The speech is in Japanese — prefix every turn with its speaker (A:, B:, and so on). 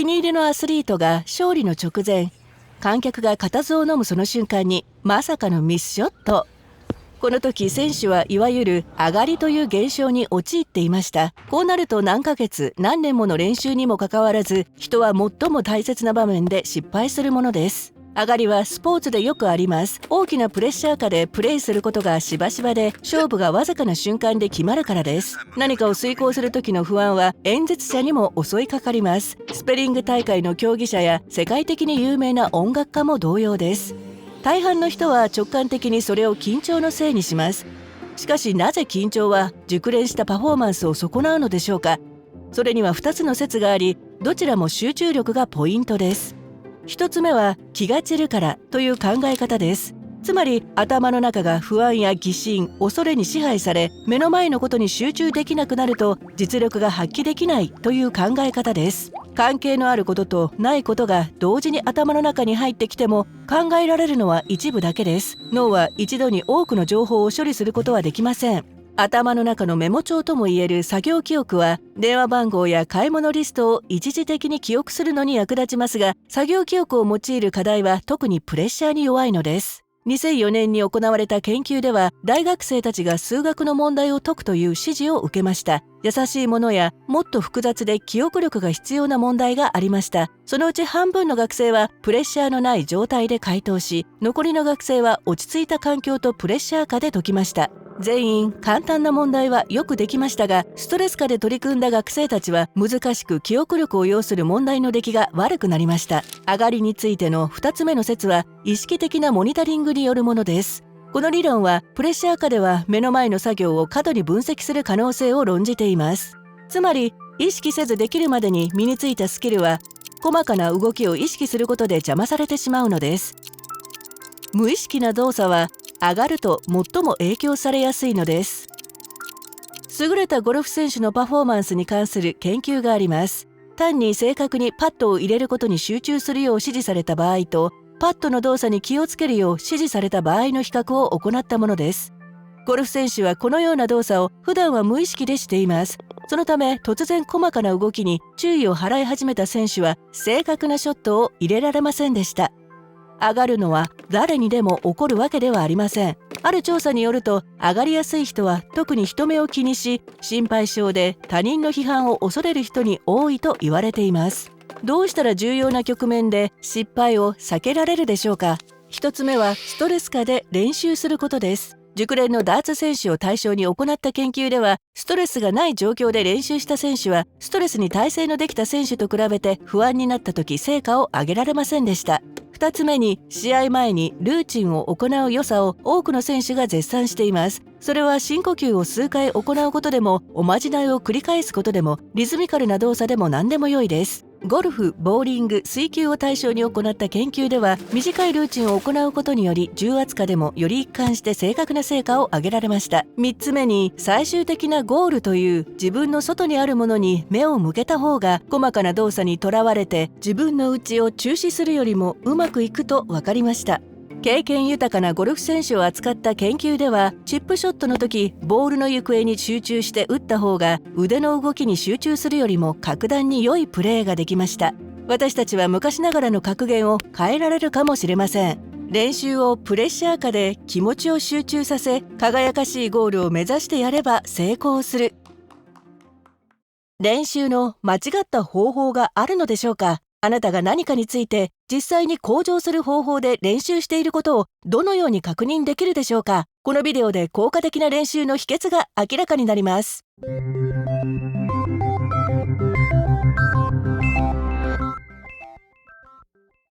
A: 気に入りのアスリートが勝利の直前、観客が固唾を飲むその瞬間にまさかのミスショット。この時選手はいわゆる上がりという現象に陥っていました。こうなると何ヶ月何年もの練習にもかかわらず、人は最も大切な場面で失敗するものです。上がりはスポーツでよくあります。大きなプレッシャー下でプレイすることがしばしばで、勝負がわずかな瞬間で決まるからです。何かを遂行する時の不安は演説者にも襲いかかります。スペリング大会の競技者や世界的に有名な音楽家も同様です。大半の人は直感的にそれを緊張のせいにします。しかしなぜ緊張は熟練したパフォーマンスを損なうのでしょうか。それには2つの説があり、どちらも集中力がポイントです。1つ目は気が散るからという考え方です。つまり頭の中が不安や疑心、恐れに支配され、目の前のことに集中できなくなると実力が発揮できないという考え方です。関係のあることとないことが同時に頭の中に入ってきても考えられるのは一部だけです。脳は一度に多くの情報を処理することはできません。頭の中のメモ帳ともいえる作業記憶は電話番号や買い物リストを一時的に記憶するのに役立ちますが、作業記憶を用いる課題は特にプレッシャーに弱いのです。2004年に行われた研究では、大学生たちが数学の問題を解くという指示を受けました。優しいものやもっと複雑で記憶力が必要な問題がありました。そのうち半分の学生はプレッシャーのない状態で回答し、残りの学生は落ち着いた環境とプレッシャー下で解きました。全員簡単な問題はよくできましたが、ストレス下で取り組んだ学生たちは難しく記憶力を要する問題の出来が悪くなりました。上がりについての2つ目の説は意識的なモニタリングによるものです。この理論はプレッシャー下では目の前の作業を過度に分析する可能性を論じています。つまり意識せずできるまでに身についたスキルは細かな動きを意識することで邪魔されてしまうのです。無意識な動作は上がると最も影響されやすいのです。優れたゴルフ選手のパフォーマンスに関する研究があります。単に正確にパットを入れることに集中するよう指示された場合と、パットの動作に気をつけるよう指示された場合の比較を行ったものです。ゴルフ選手はこのような動作を普段は無意識でしています。そのため突然細かな動きに注意を払い始めた選手は正確なショットを入れられませんでした。上がるのは誰にでも起こるわけではありません。ある調査によると、上がりやすい人は特に人目を気にし、心配性で他人の批判を恐れる人に多いと言われています。どうしたら重要な局面で失敗を避けられるでしょうか。一つ目はストレス下で練習することです。熟練のダーツ選手を対象に行った研究では、ストレスがない状況で練習した選手はストレスに耐性のできた選手と比べて不安になった時成果を上げられませんでした。2つ目に試合前にルーチンを行う良さを多くの選手が絶賛しています。それは深呼吸を数回行うことでも、おまじないを繰り返すことでも、リズミカルな動作でも何でも良いです。ゴルフ、ボーリング、水球を対象に行った研究では、短いルーチンを行うことにより重圧下でもより一貫して正確な成果を上げられました。3つ目に最終的なゴールという自分の外にあるものに目を向けた方が、細かな動作にとらわれて自分の内を注視するよりもうまくいくと分かりました。経験豊かなゴルフ選手を扱った研究では、チップショットの時ボールの行方に集中して打った方が腕の動きに集中するよりも格段に良いプレーができました。私たちは昔ながらの格言を変えられるかもしれません。練習をプレッシャー下で気持ちを集中させ、輝かしいゴールを目指してやれば成功する。練習の間違った方法があるのでしょうか。あなたが何かについて実際に向上する方法で練習していることをどのように確認できるでしょうか。このビデオで効果的な練習の秘訣が明らかになります。